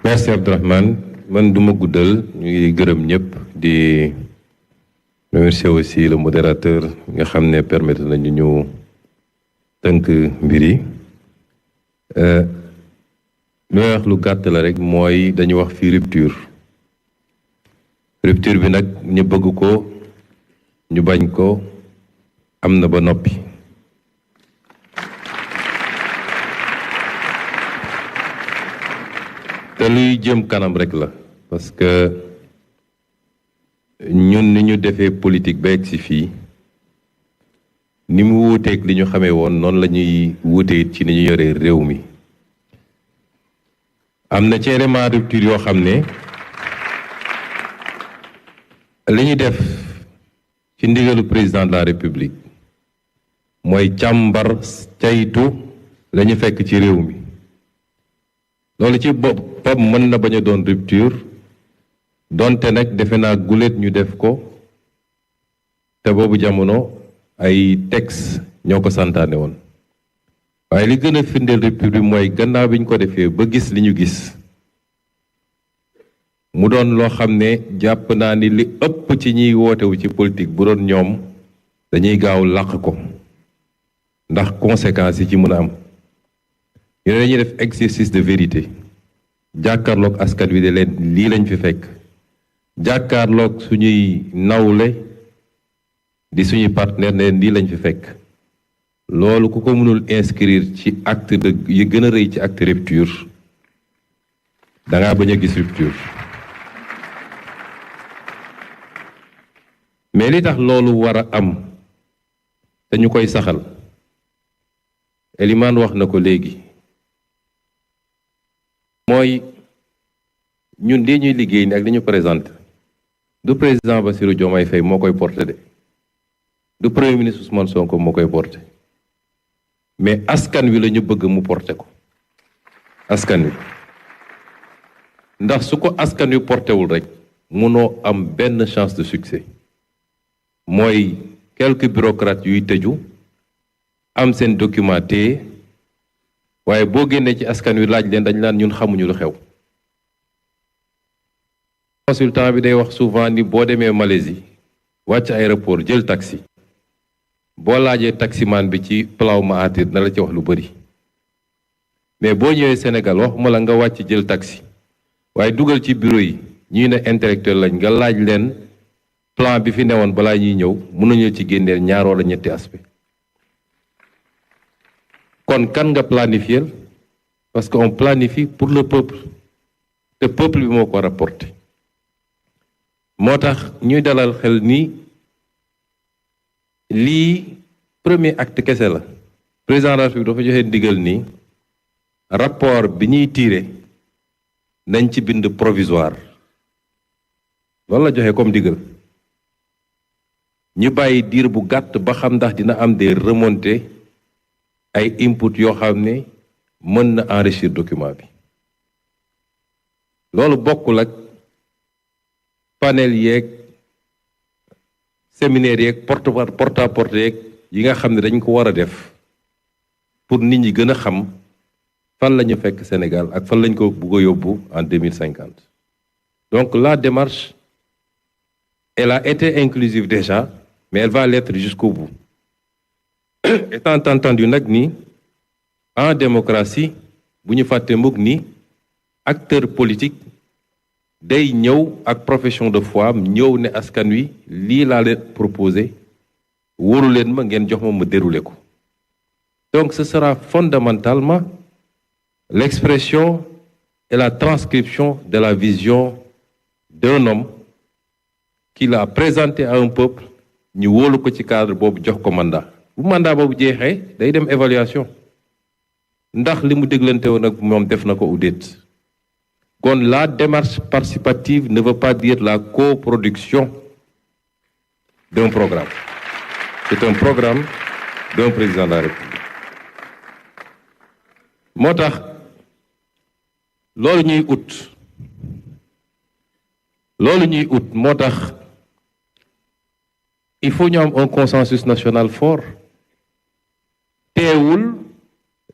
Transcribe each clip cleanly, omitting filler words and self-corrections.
merci Abdourahmane man duma guddal ñu ngi gërëm ñëpp di remercier aussi le modérateur nga xam ne permettre nañu ñu tënk mbir yi lu wax lu gàtt la rek mooy dañu wax fii rupture bi nag ñu bëgg ko ñu bañ ko am na ba noppi te luy jëm kanam rek la parce que ñun ni ñu defee politique ba egg si fii ni mu wuuteeg li ñu xamee woon noonu la ñuy wuutee ci ni ñu yoree réew mi am na ci élément rupture yoo xam ne li ñu def ci ndigalu président de la république mooy càmbar caytu la ñu fekk ci réew mi loolu ci boppam mën na bañ a doon rupture donte nag defe naa guléet ñu def ko te boobu jamono ay texte ñoo ko santaane woon waaye li gën a firndeel rupture bi mooy gannaaw bi ñu ko defee ba gis li ñu gis mu doon loo xam ne jàpp naa ni li ëpp ci ñiy wootewu ci politique bu doon ñoom dañuy gaaw làq ko ndax conséquences yi ci mën a am ñu ne dañuy def exercice de vérité jàkkaarloog askan wi de leen lii lañ fi fekk jàkkaarloog suñuy nawle di suñuy partenaire ne leen lii lañ fi fekk loolu ku ko mënul inscrire ci acte de yi gën a rëy ci acte rupture dangaa bañ a gis rupture mais li tax loolu war a am te ñu koy saxal Eliman wax na ko léegi mooy ñun lii ñuy liggéey ni ak li ñu présenté du président Bassirou Diomaye Faye moo koy porté de du premier ministre Ousmane Sonko moo koy porté mais askan wi la ñu bëgg mu porté ko askan wi ndax su ko askan wi porté wul rek mënoo am benn chance de succès mooy quelques bureaucrates yuy tëju am seen document téye waaye boo génnee ci askan wi laaj leen dañ naan ñun xamuñu lu xew consultant bi day wax souvent ni boo demee Malaisie wàcc aéroport jël taxi boo laajee taximan bi ci Pulau Mahathir na la ci wax lu bari mais boo ñëwee Sénégal waxuma la nga wàcc jël taxi waaye dugal ci bureau yi ñuy ne intellectuel lañ nga laaj leen plan bi fi newoon balaa ñuy ñëw mën nañu ci génneel ñaar wala ñetti aspect kon kan nga planifier parce que on planifie pour le peuple te peuple bi moo ko rapporté moo tax ñuy dalal xel ni lii premier acte kese la président de la République dafa joxe ndigal ni rapport bi ñuy tiire nañ ci bind provisoire loolu la joxe comme ndigal ñu bàyyi diir bu gàtt ba xam ndax dina am des remontées ay input yoo xam ne mën na enrichir document bi loolu bokkul ak panel yeeg séminaire yeeg porte à porte yeeg yi nga xam ne dañ ko war a def pour nit ñi gën a xam fan la ñu fekk Sénégal ak fan lañ ko bugg a yóbbu en 2050 donc la démarche elle a été inclusive déjà mais elle va l'être jusqu'au bout étant entendu nag ni en démocratie bu ñu fàtte mukk ni acteur politique day ñëw ak profession de foi ñëw ne askan wi lii laa leen proposé wóoru leen ma ngeen jox ma déroulé ko donc ce sera fondamentalement l'expression et la transcription de la vision d'un homme qu'il a présenté à un peuple ñu wóolu ko ci cadre boobu jox ko mandat bu mandat boobu jeexee day dem évaluation ndax li mu déglante woon ak moom def na ko ou déet kon la démarche participative ne veut pas dire la coproduction d'un programme c'est un programme d'un président de la République moo tax loolu ñuy ut moo tax il faut ñu am un consensus national fort teewul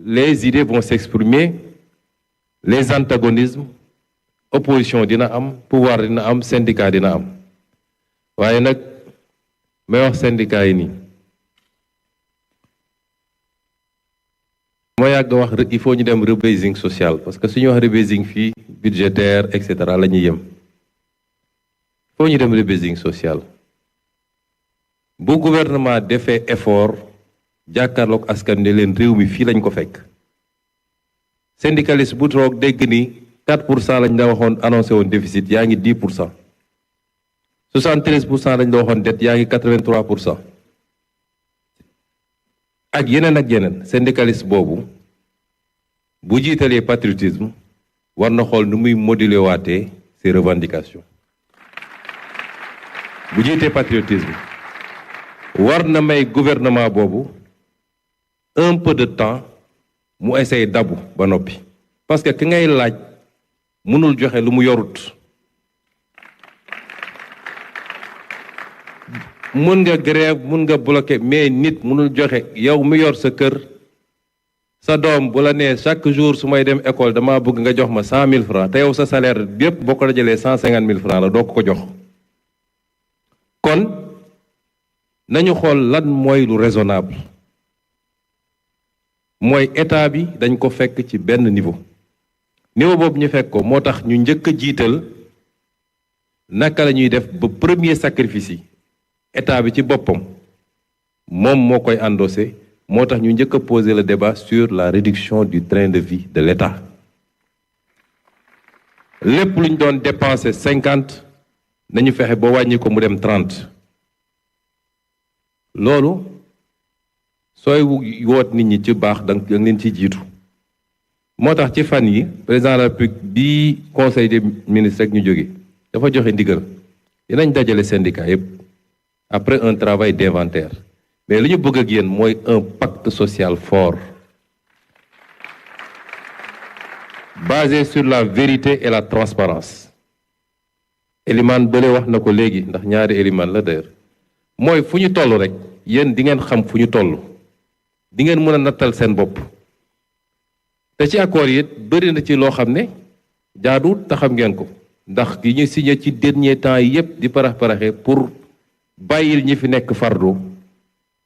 les idées vont s'exprimer les antagonismes opposition dina am pouvoir dina am syndicat dina am waaye nag may wax syndicat yi nii moo yàgg wax il faut ñu dem rebasing social parce que suñu wax rebasing fii budgétaire et cetera la ñuy yem il faut ñu dem rebasing social bu gouvernement defee effort jàkkaarloog askan ne leen réew mi fii lañ ko fekk syndicaliste bu toog dégg ni 4% lañ la waxoon annoncé woon déficit yaa ngi 10%. 73% lañ la waxoon dette yaa ngi 83%. ak yeneen syndicaliste boobu bu jiitalee patriotisme war na xool nu muy moduler waatee ses revendications bu jiitee patriotisme war na may gouvernement boobu un peu de temps mu essaye dabu ba noppi parce que ki ngay laaj mënul joxe lu mu yorut mën nga grève mën nga bloquer mais nit mënul joxe yow mi yor sa kër sa doom bu la nee chaque jour su may dem école dama bëgg nga jox ma 100 000 francs te yow sa salaire bépp boo ko dajalee 150 000 francs la doo ko jox kon nañu xool lan mooy lu raisonnable mooy état bi dañ ko fekk ci benn niveau boobu ñu fekk ko moo tax ñu njëkk a jiital naka la ñuy def ba premier sacrifice yi état bi ci boppam moom moo koy endossé moo tax ñu njëkk a poser le débat sur la réduction du train de vie de l'état lépp lu ñu doon dépenser 50 nañu fexe ba wàññi ko mu dem 30 loolu sooy woot nit ñi ci baax danga leen ci jiitu moo tax ci fan yi président de la République bi conseil des ministres rek ñu jóge dafa joxe ndigal dinañ dajale syndicat yépp après un travail d'inventaire mais li ñu bëgg ak yéen mooy un pacte social fort basé sur la vérité et la transparence Eliman bële wax na ko léegi ndax ñaari Eliman la d'ailleurs mooy fu ñu toll rek yéen di ngeen xam fu ñu toll di ngeen mën a nattal seen bopp te ci accord yi bëri na ci loo xam ne jaaduwut te xam ngeen ko ndax yi ñu signé ci dernier temps yi yépp di parax-paraxe pour bàyyil ñi fi nekk fardo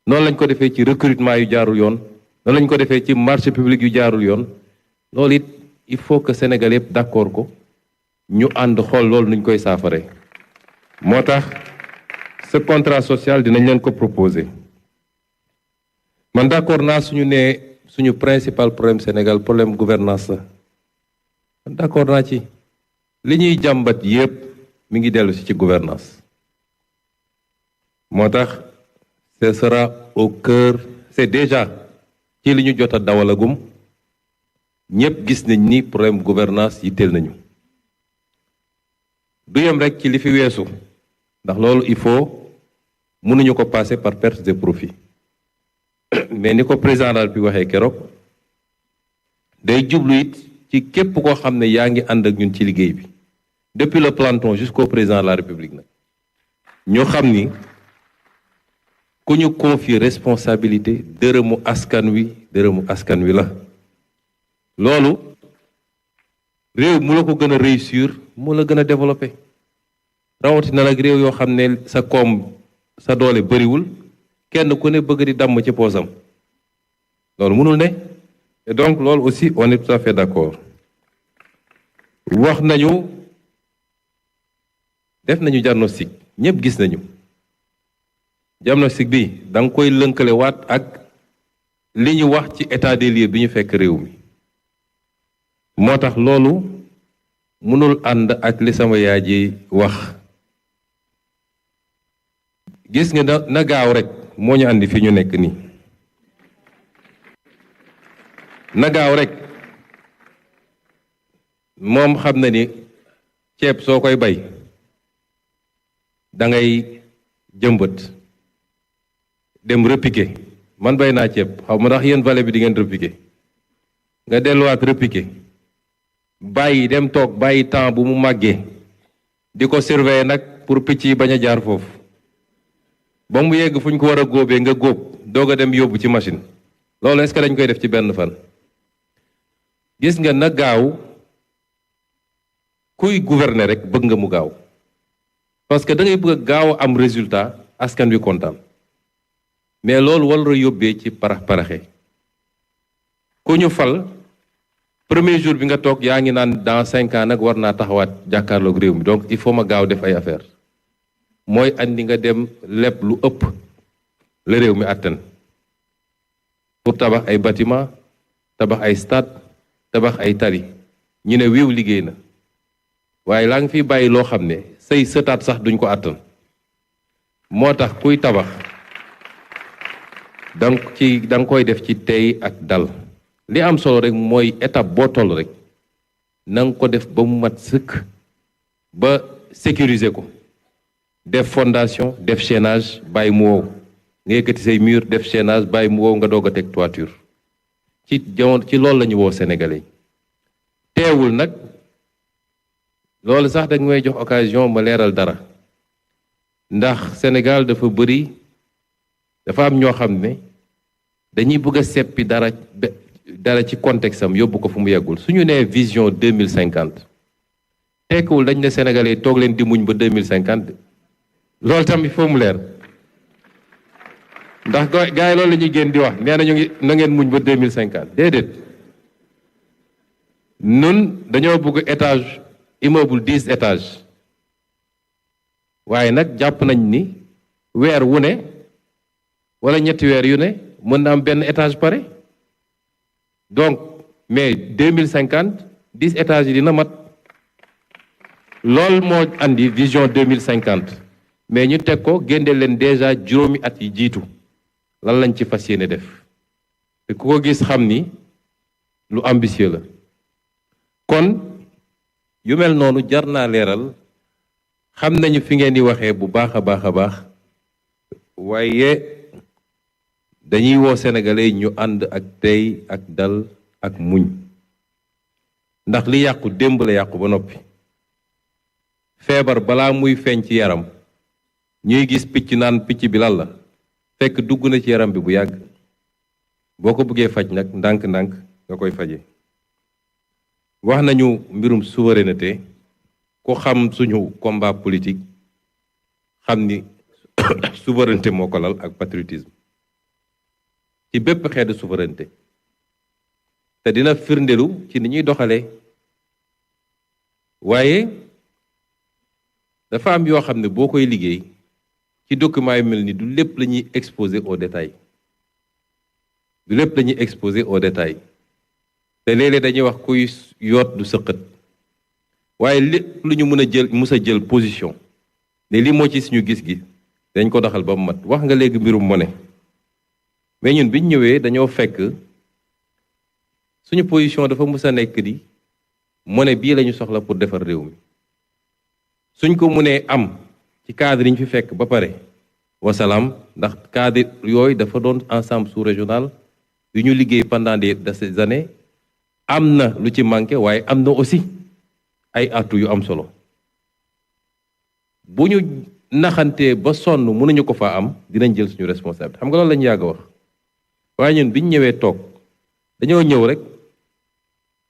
noonu lañ ko defee ci recrutement yu jaarul yoon noonu lañ ko defee ci marché public yu jaarul yoon loolu it il faut que Sénégal yépp d'accord ko ñu ànd xool loolu nuñ koy saafare moo tax ce contrat social dinañ leen ko proposer man d'accord naa suñu nee suñu principal problème Sénégal problème gouvernance la man d'accord naa ci li ñuy jàmbat yépp mi ngi dellu ci gouvernance moo tax ce sera au cœur c'est déjà ci li ñu jot a dawalagum ñépp gis nañ ni problème gouvernance yitteel nañu du yem rek ci li fi weesu ndax loolu il faut mënuñu ko passer par perte de profit mais ni ko président daal bi waxee keroog day jublu it ci képp koo xam ne yaa ngi ànd ak ñun ci liggéey bi depuis le planton jusqu'au président de la République nag ñu xam ni ku ñu confier responsabilité dërëmu askan wi la loolu réew mu la ko gën a réussir mu la gën a développer rawatina nag réew yoo xam ne sa koom sa doole bariwul kenn ku ne bëgg di damm ci poosam loolu mënul ne et donc loolu aussi on est tout à fait d'accord wax nañu def nañu diagnostic ñëpp gis nañu diagnostic bi da nga koy lënkale waat ak li ñu wax ci état des lieux bi ñu fekk réew mi moo tax loolu mënul ànd ak li sama yaay ji wax gis nga na gaaw rek moo ñu andi fi ñu nekk nii na gaaw rek moom xam na ni ceeb soo koy bay da ngay jëmbët dem repiquer man bay naa ceeb xaw ma ndax yéen vallée bi di ngeen repiquer nga delluwaat repiquer bàyyi dem toog bàyyi temps bu mu màggee di ko surveiller nag pour picc yi bañ a jaar foofu ba mu yegg fu ñu ko war a góobee nga góob doog a dem yóbbu ci machine loolu est-ce que dañ koy def ci benn fan gis nga na gaaw kuy gouverner rek bëgg nga mu gaaw parce que da ngay bëgg gaaw am résultat askan wi kontaan mais loolu wala yóbbee ci paraxe ku ñu fal premier jour bi nga toog yaa ngi naan dans 5 ans nag war naa taxawaat jàkkaarloog réew mi donc il faut ma gaaw def ay affaire mooy andi nga dem lépp lu ëpp la réew mi àttan pour tabax ay bâtiment tabax ay stade tabax ay tali ñu ne wiiw liggéey na waaye laa ngi fi bàyyi loo xam ne say sëtaat sax duñ ko àttan moo tax kuy tabax da nga koy def ci tey ak dal li am solo rek mooy étape boo toll rek na nga ko def ba mu mat sëkk ba sécuriser ko def fondation def chaînage bàyyi mu wow nga yëkkati say mur def chaînage bàyyi mu wow nga doog a teg toiture ci jamono ci loolu la ñu woo Sénégalais teewul nag loolu sax da nga may jox occasion ma leeral dara ndax Sénégal dafa bëri dafa am ñoo xam ne dañuy bëgg a seppi dara ci contexte am yóbbu ko fu mu yeggul suñu nee vision 2050 tekkiwul dañ ne Sénégalais toog leen di muñ ba 2050 loolu tam il faut mu leer ndax gars yi loolu la ñuy génn di wax nee na ñu ngi na ngeen muñ ba 2050 déedéet nun dañoo bëgg étage immeuble 10 étages waaye nag jàpp nañ ni weer wu ne wala ñetti weer yu ne mën na am benn étage pare donc mais 2050 10 étages yi dina mat loolu moo andi vision 2050 mais ñu teg ko génne leen déjà juróomi at yi jiitu lan lañ ci fas yéene def te ku ko gis xam ni lu ambitieux la kon yu mel noonu jar naa leeral xam nañu fi ngeen di waxee bu baax a baax a baax waaye dañuy woo sénégalais ñu ànd ak tey ak dal ak muñ ndax li yàqu démb la yàqu ba noppi feebar balaa muy feeñ ci yaram ñuy gis picc naan picc bi lan la fekk dugg na ci yaram bi bu yàgg boo ko bëggee faj nag ndànk-ndànk nga koy faje wax nañu mbirum souveraineté ku xam suñu combat politique xam ni souveraineté moo ko lal ak patriotisme ci bépp xeetu souveraineté te dina firndelu ci ni ñuy doxalee waaye dafa am yoo xam ne boo koy liggéey ci document yu mel ni du lépp la ñuy exposer au détail du lépp la ñuy exposer au détail te léeg-léeg dañuy wax kuy yoot du sëqët waaye lépp lu ñu mën a jël position ne li moo ci suñu gis-gis dañ ko doxal ba mu mat wax nga léegi mbirum monnaie mais ñun biñ ñëwee dañoo fekk suñu position dafa mës a nekk di monnaie bii la ñu soxla pour defar réew mi suñ ko mënee am ci cadre yi ñu fi fekk ba pare wasalaam ndax cadre yooyu dafa doon ensemble sous-régional yu ñu liggéey pendant des années am na lu ci manqué waaye am na aussi ay atu yu am solo bu ñu naxantee ba sonn mënuñu ko fa am dinañ jël suñu responsabilité xam nga loolu lañu yàgg a wax waaye ñun biñ ñëwee toog dañoo ñëw rek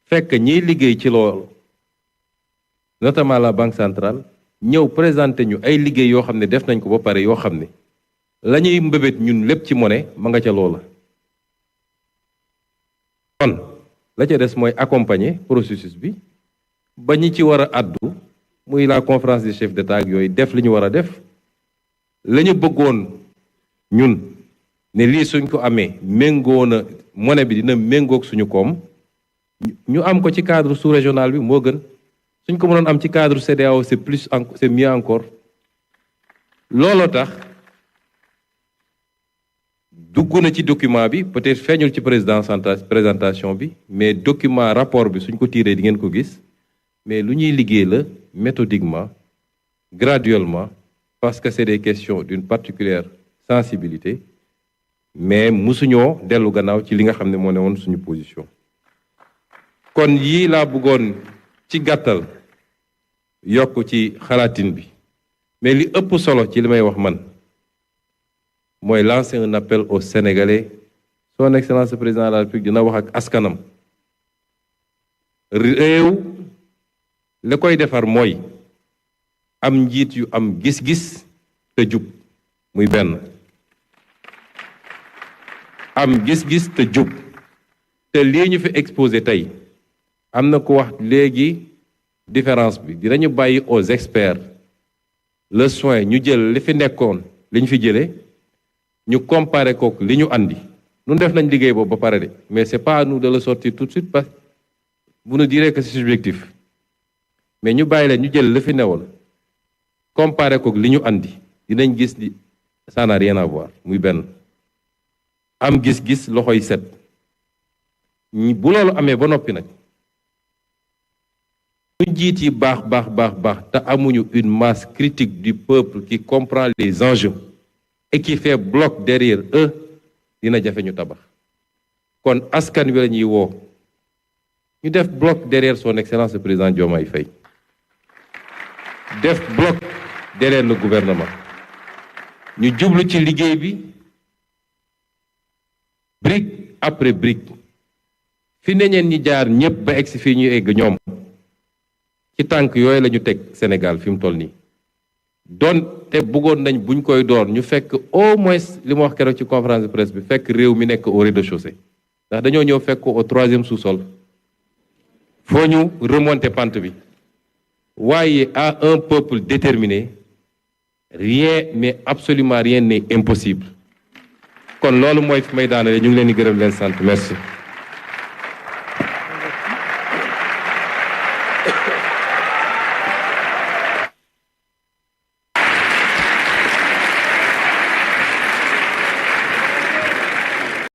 fekk ñiy liggéey ci loolu notamment la banque centrale ñëw présenté ñu ay liggéey yoo xam ne def nañ ko ba pare yoo xam ne la ñuy mbébét ñun lépp ci monnaie ma nga ca loola kon la ca des mooy accompagner processus bi ba ñi ci war a addu muy la conférence des chefs d'État ak yooyu def li ñu war a def la ñu bëggoon ñun ne lii suñ ko amee méngoo na monnaie bi dina méngoog suñu koom ñu am ko ci cadre sous-régional bi moo gën suñ ko mënoon am ci cadre CEDEAO c'est mieux encore looloo tax dugg na ci document bi peut-être feeñul ci présentation bi mais document rapport bi suñ ko tiiree di ngeen ko gis mais lu ñuy liggéey la méthodiquement graduellement parce que c'est des questions d'une particulière sensibilité mais musuñoo dellu gannaaw ci li nga xam ne moo ne woon suñu position kon yii laa bëggoon ci gàttal yokk ci xalaatin bi mais li ëpp solo ci li may wax man mooy lancer un appel aux Sénégalais son excellence le président de la République dina wax ak askanam réew la koy defar mooy am njiit yu am gis-gis te jub muy benn am gis-gis te jub te lii ñu fi exposé tey am na ko wax léegi différence bi dinañu bàyyi aux experts le soin ñu jël li fi nekkoon li ñu fi jëlee ñu comparer kook li ñu andi nun def nañ liggéey boobu ba pare de mais c'est pas à nous de le sortir tout de suite parce que vous nous direz que c'est subjectif mais ñu bàyyi leen ñu jël li fi newoon comparer kook li ñu andi dinañ gis ni ça n'a rien à voir muy benn am gis-gis loxoy set bu loolu amee ba noppi nag ñu jiit yi baax te amuñu une masse critique du peuple qui comprend les enjeux et qui fait bloc derrière eux dina jafe ñu tabax kon askan wi la ñuy woo ñu def bloc derrière son excellence le président Diomaye Faye def bloc derrière le gouvernement ñu jublu ci liggéey bi brique après brique fi neñeen ñi jaar ñëpp ba egsi fii ñu egg ñoom ci tànk yooyu la ñu teg Sénégal fi mu toll nii doon te bëggoon nañ buñ koy door ñu fekk au moins li ma wax keroog ci conférence de presse bi fekk réew mi nekk au rez-de-chaussée ndax dañoo ñëw fekk ko au 3e sous-sol foo ñu remonter pente bi waaye à un peuple déterminé rien mais absolument rien n'est impossible kon loolu mooy fi may daanale ñu ngi leen di gërëm leen sant merci